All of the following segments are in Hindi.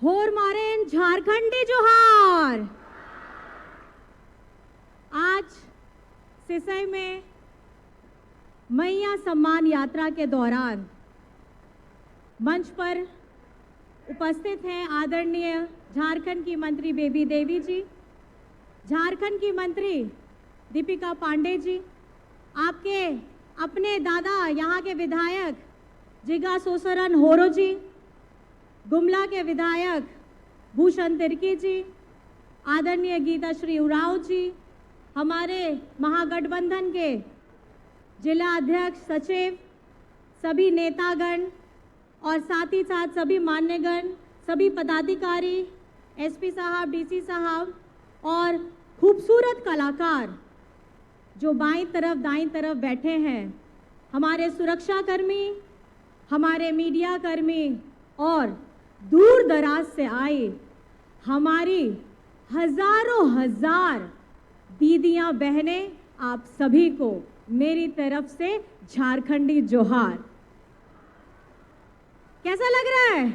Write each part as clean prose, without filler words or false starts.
होर मारेन झारखंडी जोहार। आज सिसई में मैया सम्मान यात्रा के दौरान मंच पर उपस्थित हैं आदरणीय झारखंड की मंत्री बेबी देवी जी, झारखंड की मंत्री दीपिका पांडे जी, आपके अपने दादा यहाँ के विधायक जिगा सोसरन होरो जी, गुमला के विधायक भूषण तिर्की जी, आदरणीय गीता श्री उरांव जी, हमारे महागठबंधन के जिला अध्यक्ष सचिव, सभी नेतागण और साथ ही साथ सभी मान्यगण, सभी पदाधिकारी, एसपी साहब, डीसी साहब और खूबसूरत कलाकार जो बाईं तरफ दाईं तरफ बैठे हैं, हमारे सुरक्षाकर्मी, हमारे मीडिया कर्मी और दूर दराज से आए हमारी हजारों हजार दीदियां बहनें, आप सभी को मेरी तरफ से झारखंडी जोहार। कैसा लग रहा है?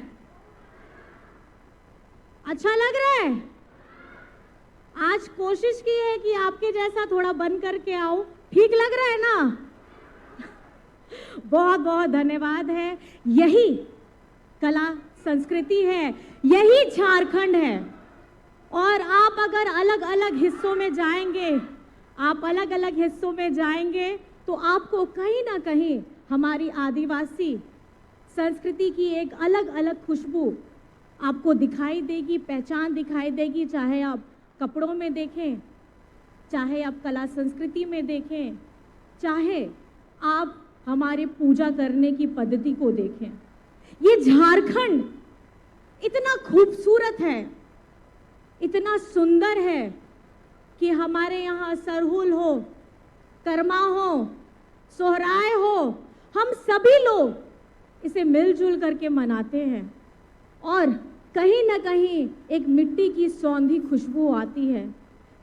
अच्छा लग रहा है? आज कोशिश की है कि आपके जैसा थोड़ा बन करके आऊं। ठीक लग रहा है ना? बहुत बहुत धन्यवाद है। यही कला संस्कृति है, यही झारखंड है। और आप अगर अलग अलग हिस्सों में जाएंगे, आप अलग अलग हिस्सों में जाएंगे तो आपको कहीं ना कहीं हमारी आदिवासी संस्कृति की एक अलग अलग खुशबू आपको दिखाई देगी, पहचान दिखाई देगी। चाहे आप कपड़ों में देखें, चाहे आप कला संस्कृति में देखें, चाहे आप हमारे पूजा करने की पद्धति को देखें। ये झारखंड इतना खूबसूरत है, इतना सुंदर है कि हमारे यहाँ सरहुल हो, कर्मा हो, सोहराय हो, हम सभी लोग इसे मिलजुल करके मनाते हैं और कहीं ना कहीं एक मिट्टी की सौंधी खुशबू आती है।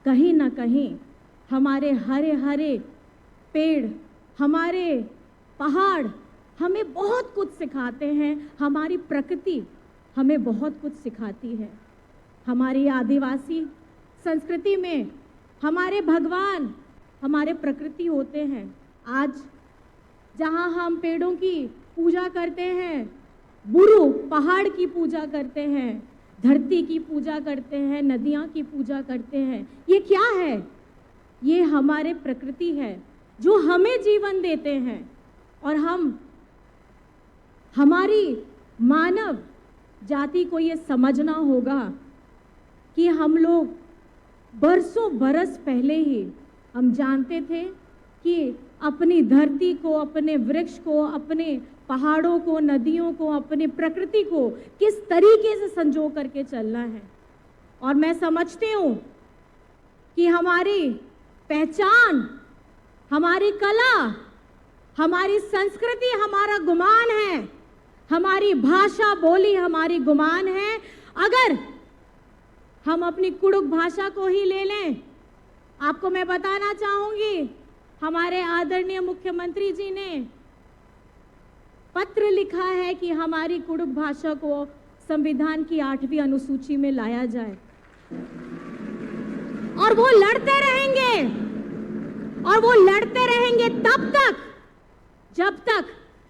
कहीं ना कहीं हमारे हरे हरे पेड़, हमारे पहाड़ हमें बहुत कुछ सिखाते हैं, हमारी प्रकृति हमें बहुत कुछ सिखाती है। हमारी आदिवासी संस्कृति में हमारे भगवान हमारे प्रकृति होते हैं। आज जहाँ हम पेड़ों की पूजा करते हैं, बुरु पहाड़ की पूजा करते हैं, धरती की पूजा करते हैं, नदियाँ की पूजा करते हैं, ये क्या है? ये हमारे प्रकृति है जो हमें जीवन देते हैं। और हमारी मानव जाति को ये समझना होगा कि हम लोग बरसों बरस पहले ही हम जानते थे कि अपनी धरती को, अपने वृक्ष को, अपने पहाड़ों को, नदियों को, अपनी प्रकृति को किस तरीके से संजो करके चलना है। और मैं समझती हूँ कि हमारी पहचान, हमारी कला, हमारी संस्कृति हमारा गुमान है, हमारी भाषा बोली हमारी गुमान है। अगर हम अपनी कुड़ुक भाषा को ही ले लें, आपको मैं बताना चाहूंगी, हमारे आदरणीय मुख्यमंत्री जी ने पत्र लिखा है कि हमारी कुड़ुक भाषा को संविधान की 8वीं अनुसूची में लाया जाए। और वो लड़ते रहेंगे, और वो लड़ते रहेंगे तब तक जब तक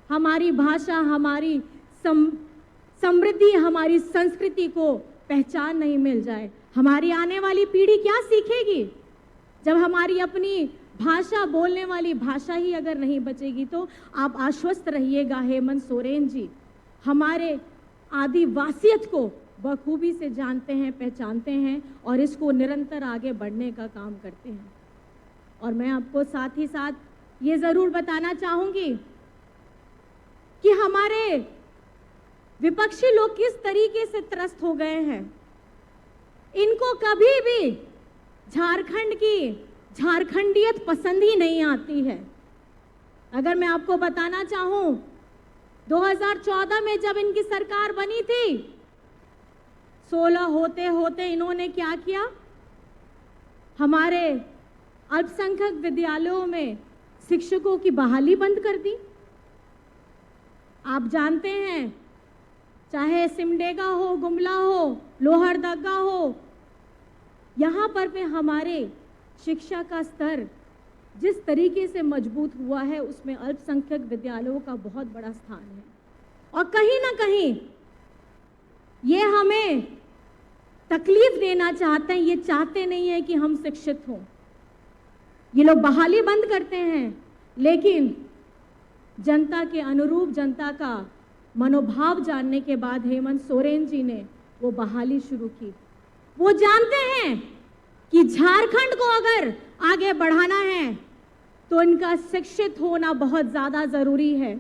हमारी भाषा, हमारी समृद्धि, हमारी संस्कृति को पहचान नहीं मिल जाए। हमारी आने वाली पीढ़ी क्या सीखेगी जब हमारी अपनी भाषा, बोलने वाली भाषा ही अगर नहीं बचेगी? तो आप आश्वस्त रहिएगा, हेमंत सोरेन जी हमारे आदिवासियत को बखूबी से जानते हैं, पहचानते हैं और इसको निरंतर आगे बढ़ने का काम करते हैं। और मैं आपको साथ ही साथ ये जरूर बताना चाहूंगी कि हमारे विपक्षी लोग किस तरीके से त्रस्त हो गए हैं। इनको कभी भी झारखंड की झारखंडियत पसंद ही नहीं आती है। अगर मैं आपको बताना चाहूं, 2014 में जब इनकी सरकार बनी थी, 16 होते होते इन्होंने क्या किया? हमारे अल्पसंख्यक विद्यालयों में शिक्षकों की बहाली बंद कर दी। आप जानते हैं चाहे सिमडेगा हो, गुमला हो, लोहरदगा हो, यहाँ पर भी हमारे शिक्षा का स्तर जिस तरीके से मजबूत हुआ है उसमें अल्पसंख्यक विद्यालयों का बहुत बड़ा स्थान है। और कहीं ना कहीं ये हमें तकलीफ देना चाहते हैं, ये चाहते नहीं है कि हम शिक्षित हों। ये लोग बहाली बंद करते हैं, लेकिन जनता के अनुरूप, जनता का मनोभाव जानने के बाद हेमंत सोरेन जी ने वो बहाली शुरू की। वो जानते हैं कि झारखंड को अगर आगे बढ़ाना है तो इनका शिक्षित होना बहुत ज़्यादा ज़रूरी है,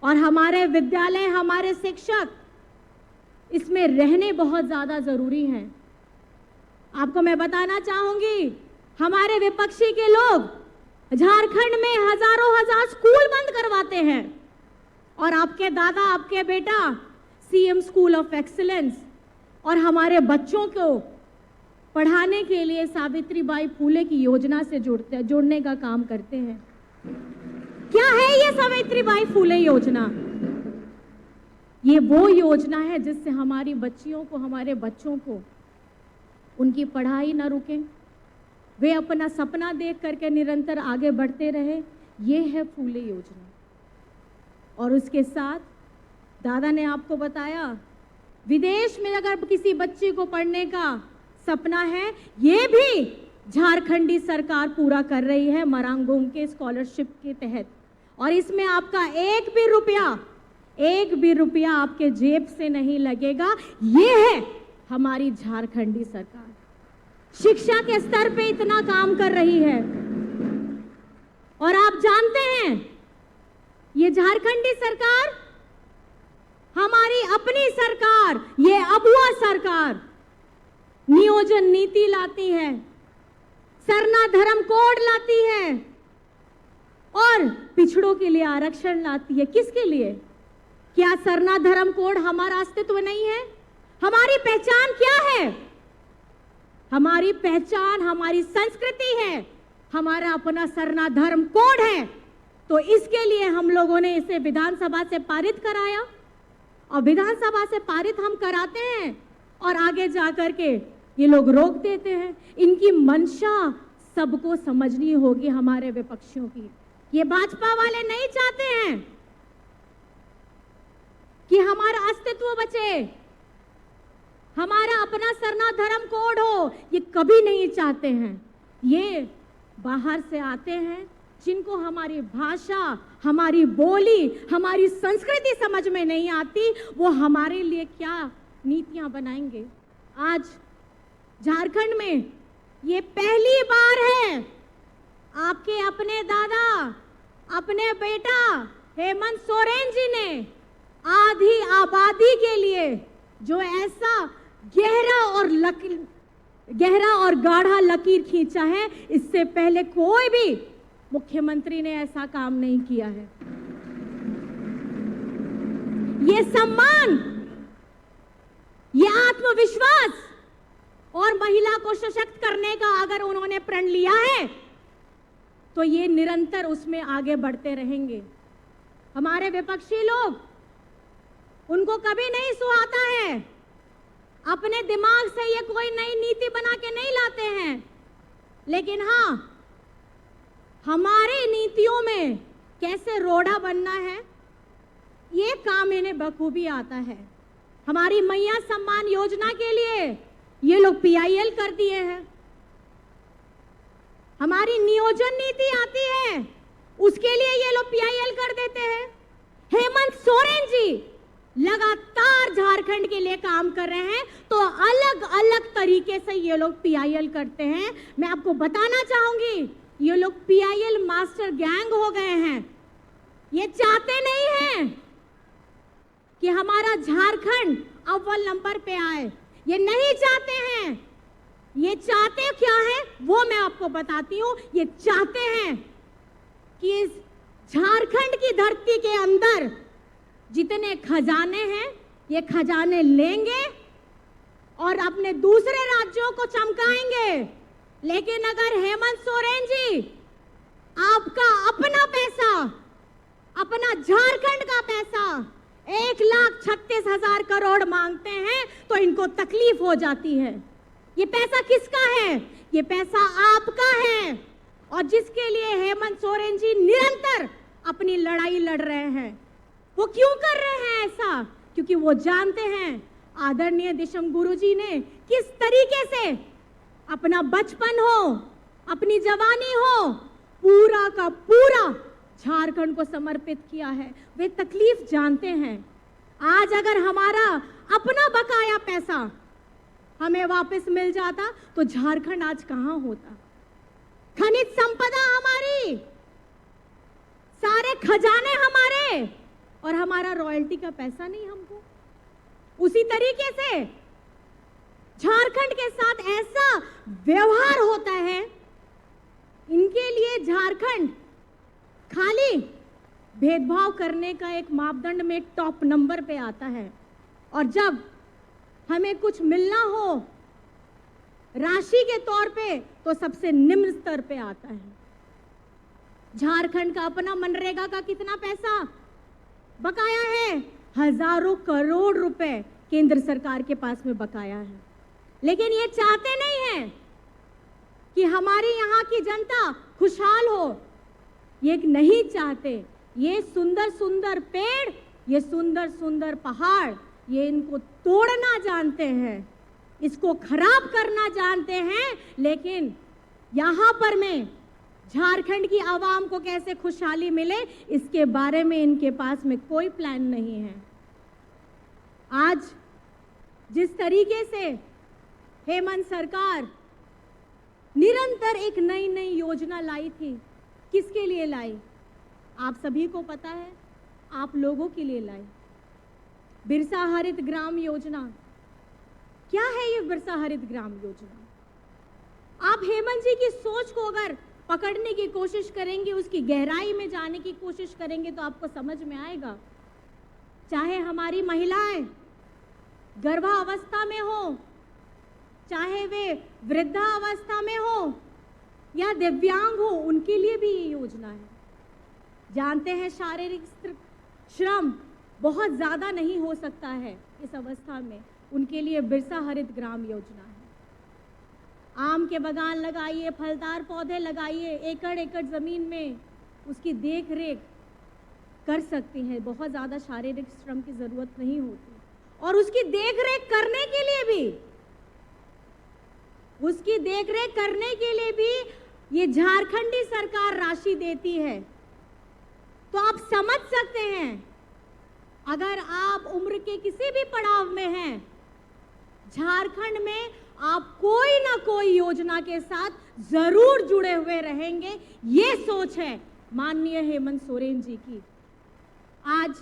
और हमारे विद्यालय, हमारे शिक्षक इसमें रहने बहुत ज़्यादा ज़रूरी हैं। आपको मैं बताना चाहूँगी, हमारे विपक्षी के लोग झारखंड में हजारों हजार स्कूल बंद करवाते हैं, और आपके दादा, आपके बेटा सीएम स्कूल ऑफ एक्सीलेंस और हमारे बच्चों को पढ़ाने के लिए सावित्रीबाई फुले की योजना से जोड़ने का काम करते हैं। क्या है ये सावित्रीबाई फुले योजना? ये वो योजना है जिससे हमारी बच्चियों को, हमारे बच्चों को उनकी पढ़ाई ना रुके, वे अपना सपना देख करके निरंतर आगे बढ़ते रहे। ये है फुले योजना। और उसके साथ दादा ने आपको बताया, विदेश में अगर किसी बच्चे को पढ़ने का सपना है, ये भी झारखंडी सरकार पूरा कर रही है मरांगोंग के स्कॉलरशिप के तहत। और इसमें आपका एक भी रुपया आपके जेब से नहीं लगेगा। ये है हमारी झारखंडी सरकार, शिक्षा के स्तर पे इतना काम कर रही है। और आप जानते हैं, ये झारखंडी सरकार हमारी अपनी सरकार, ये अबुआ सरकार नियोजन नीति लाती है, सरना धर्म कोड लाती है और पिछड़ों के लिए आरक्षण लाती है। किसके लिए? क्या सरना धर्म कोड हमारा अस्तित्व नहीं है? हमारी पहचान क्या है? हमारी पहचान हमारी संस्कृति है, हमारा अपना सरना धर्म कोड है। तो इसके लिए हम लोगों ने इसे विधानसभा से पारित कराया, और विधानसभा से पारित हम कराते हैं और आगे जाकर के ये लोग रोक देते हैं। इनकी मंशा सबको समझनी होगी, हमारे विपक्षियों की। ये भाजपा वाले नहीं चाहते हैं कि हमारा अस्तित्व बचे, हमारा अपना सरना धर्म कोड हो, ये कभी नहीं चाहते हैं। ये बाहर से आते हैं, जिनको हमारी भाषा, हमारी बोली, हमारी संस्कृति समझ में नहीं आती, वो हमारे लिए क्या नीतियां बनाएंगे। आज झारखंड में ये पहली बार है आपके अपने दादा, अपने बेटा हेमंत सोरेन जी ने आधी आबादी के लिए जो ऐसा गहरा और गाढ़ा लकीर खींचा है, इससे पहले कोई भी मुख्यमंत्री ने ऐसा काम नहीं किया है। ये सम्मान, ये आत्मविश्वास और महिला को सशक्त करने का अगर उन्होंने प्रण लिया है तो ये निरंतर उसमें आगे बढ़ते रहेंगे। हमारे विपक्षी लोग, उनको कभी नहीं सुहाता है, अपने दिमाग से ये कोई नई नीति बना के नहीं लाते हैं, लेकिन हाँ, हमारे नीतियों में कैसे रोड़ा बनना है ये काम इन्हें बखूबी आता है। हमारी मैया सम्मान योजना के लिए ये लोग पीआईएल कर दिए हैं। हमारी नियोजन नीति आती है, उसके लिए ये लोग पीआईएल कर देते हैं। हेमंत सोरेन जी लगातार झारखंड के लिए काम कर रहे हैं, तो अलग अलग तरीके से ये लोग पीआईएल करते हैं। मैं आपको बताना चाहूंगी, ये लोग पीआईएल मास्टर गैंग हो गए हैं। ये चाहते नहीं हैं कि हमारा झारखंड अव्वल नंबर पे आए, ये नहीं चाहते हैं। ये चाहते क्या है वो मैं आपको बताती हूं। ये चाहते हैं कि इस झारखंड की धरती के अंदर जितने खजाने हैं, ये खजाने लेंगे और अपने दूसरे राज्यों को चमकाएंगे। लेकिन अगर हेमंत सोरेन जी आपका अपना पैसा, अपना झारखंड का पैसा 1,36,000 करोड़ मांगते हैं तो इनको तकलीफ हो जाती है। ये पैसा किसका है? ये पैसा आपका है, और जिसके लिए हेमंत सोरेन जी निरंतर अपनी लड़ाई लड़ रहे हैं। वो क्यों कर रहे हैं ऐसा? क्योंकि वो जानते हैं आदरणीय दिशम गुरुजी ने किस तरीके से अपना बचपन हो, अपनी जवानी हो, पूरा का पूरा झारखंड को समर्पित किया है। वे तकलीफ जानते हैं। आज अगर हमारा अपना बकाया पैसा हमें वापस मिल जाता तो झारखंड आज कहां होता? खनिज संपदा हमारी, सारे खजाने हमारे, और हमारा रॉयल्टी का पैसा नहीं हमको। उसी तरीके से झारखंड के साथ ऐसा व्यवहार होता है। इनके लिए झारखंड खाली भेदभाव करने का एक मापदंड में टॉप नंबर पे आता है, और जब हमें कुछ मिलना हो राशि के तौर पे तो सबसे निम्न स्तर पे आता है। झारखंड का अपना मनरेगा का कितना पैसा बकाया है? हजारों करोड़ रुपए केंद्र सरकार के पास में बकाया है। लेकिन ये चाहते नहीं हैं कि हमारी यहाँ की जनता खुशहाल हो। ये नहीं चाहते। ये सुंदर सुंदर पेड़, ये सुंदर सुंदर पहाड़, ये इनको तोड़ना जानते हैं, इसको खराब करना जानते हैं। लेकिन यहाँ पर में झारखंड की आवाम को कैसे खुशहाली मिले, इसके बारे में इनके पास में कोई प्लान नहीं है। आज जिस तरीके से हेमंत सरकार निरंतर एक नई नई योजना लाई थी, किसके लिए लाई? आप सभी को पता है, आप लोगों के लिए लाई। बिरसा हरित ग्राम योजना। क्या है ये बिरसा हरित ग्राम योजना? आप हेमंत जी की सोच को अगर पकड़ने की कोशिश करेंगे, उसकी गहराई में जाने की कोशिश करेंगे तो आपको समझ में आएगा। चाहे हमारी महिलाएं गर्भावस्था में हो, चाहे वे वृद्धावस्था में हो या दिव्यांग हो, उनके लिए भी ये योजना है। जानते हैं शारीरिक श्रम बहुत ज्यादा नहीं हो सकता है इस अवस्था में, उनके लिए बिरसा हरित ग्राम योजना है। आम के बागान लगाइए, फलदार पौधे लगाइए, एकड़ एकड़ जमीन में उसकी देख रेख कर सकती हैं। बहुत ज़्यादा शारीरिक श्रम की ज़रूरत नहीं होती, और उसकी देख रेख करने के लिए भी ये झारखंडी सरकार राशि देती है। तो आप समझ सकते हैं, अगर आप उम्र के किसी भी पड़ाव में हैं, झारखंड में आप कोई ना कोई योजना के साथ जरूर जुड़े हुए रहेंगे। ये सोच है माननीय हेमंत सोरेन जी की। आज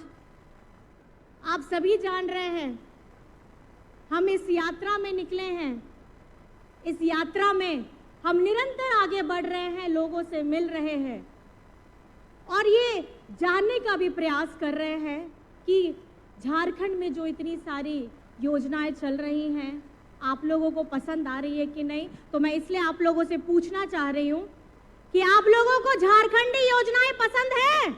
आप सभी जान रहे हैं, हम इस यात्रा में निकले हैं। इस यात्रा में हम निरंतर आगे बढ़ रहे हैं, लोगों से मिल रहे हैं, और ये जानने का भी प्रयास कर रहे हैं कि झारखंड में जो इतनी सारी योजनाएं चल रही हैं, आप लोगों को पसंद आ रही है कि नहीं। तो मैं इसलिए आप लोगों से पूछना चाह रही हूं कि आप लोगों को झारखंडी योजनाएं पसंद है?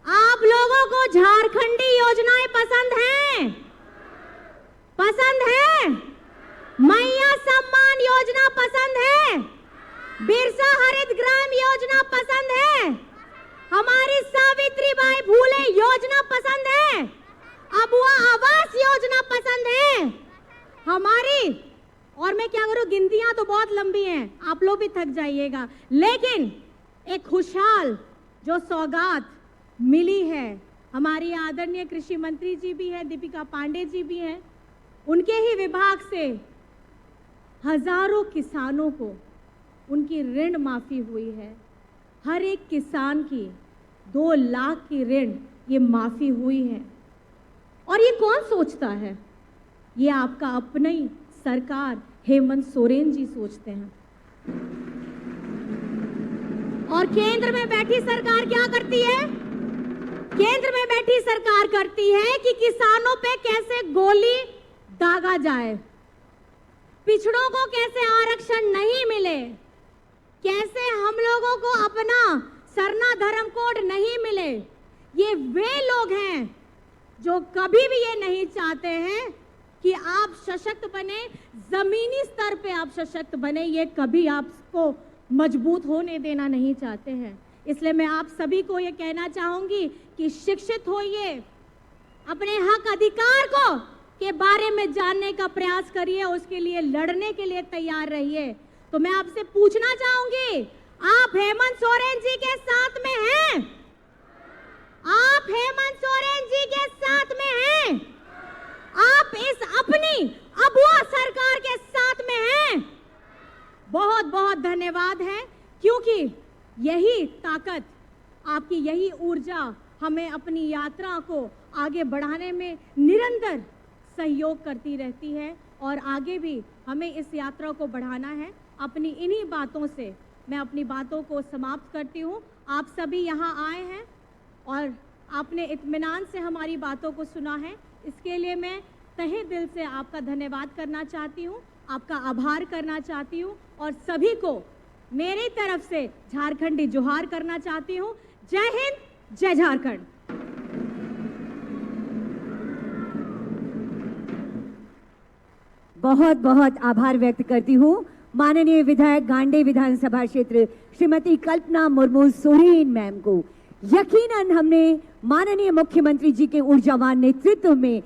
आप लोगों को झारखंडी योजनाएं पसंद हैं? पसंद है? मैया सम्मान योजना पसंद है? बिरसा हरित ग्राम योजना पसंद है? हमारी सावित्रीबाई फूले योजना पसंद है? अबुआ आवास योजना पसंद है हमारी? और मैं क्या करूं, गिनतियां तो बहुत लंबी हैं, आप लोग भी थक जाइएगा। लेकिन एक खुशहाल जो सौगात मिली है, हमारी आदरणीय कृषि मंत्री जी भी है, दीपिका पांडे जी भी हैं, उनके ही विभाग से हजारों किसानों को उनकी ऋण माफी हुई है। हर एक किसान की 2 लाख की ऋण ये माफी हुई है। और ये कौन सोचता है? ये आपका अपनी सरकार हेमंत सोरेन जी सोचते हैं। और केंद्र में बैठी सरकार क्या करती है? केंद्र में बैठी सरकार करती है कि किसानों पे कैसे गोली दागा जाए, पिछड़ों को कैसे आरक्षण नहीं मिले, कैसे हम लोगों को अपना सरना धर्म कोड नहीं मिले, ये वे लोग हैं जो कभी भी ये नहीं चाहते हैं कि आप सशक्त बने, जमीनी स्तर पे आप सशक्त बने, ये कभी आपको मजबूत होने देना नहीं चाहते हैं। इसलिए मैं आप सभी को ये कहना चाहूंगी कि शिक्षित होइए, अपने हक अधिकार को के बारे में जानने का प्रयास करिए, उसके लिए लड़ने के लिए तैयार रहिए। तो मैं आपसे पूछना चाहूंगी, आप हेमंत सोरेन जी के साथ में हैं? आप हेमंत सोरेन जी के साथ में हैं? आप इस अपनी अबुआ सरकार के साथ में हैं? बहुत बहुत धन्यवाद है, क्योंकि यही ताकत, आपकी यही ऊर्जा हमें अपनी यात्रा को आगे बढ़ाने में निरंतर सहयोग करती रहती है और आगे भी हमें इस यात्रा को बढ़ाना है। अपनी इन्हीं बातों से मैं अपनी बातों को समाप्त करती हूँ। आप सभी यहाँ आए हैं और आपने इत्मीनान से हमारी बातों को सुना है, इसके लिए मैं तहे दिल से आपका धन्यवाद करना चाहती हूँ, आपका आभार करना चाहती हूँ और सभी को मेरी तरफ से झारखंडी जोहार करना चाहती हूँ। जय हिंद, जय झारखंड। बहुत बहुत आभार व्यक्त करती हूँ माननीय विधायक गांडे विधानसभा क्षेत्र श्रीमती कल्पना मुर्मू सोरेन मैम को। यकीनन हमने माननीय मुख्यमंत्री जी के ऊर्जावान नेतृत्व में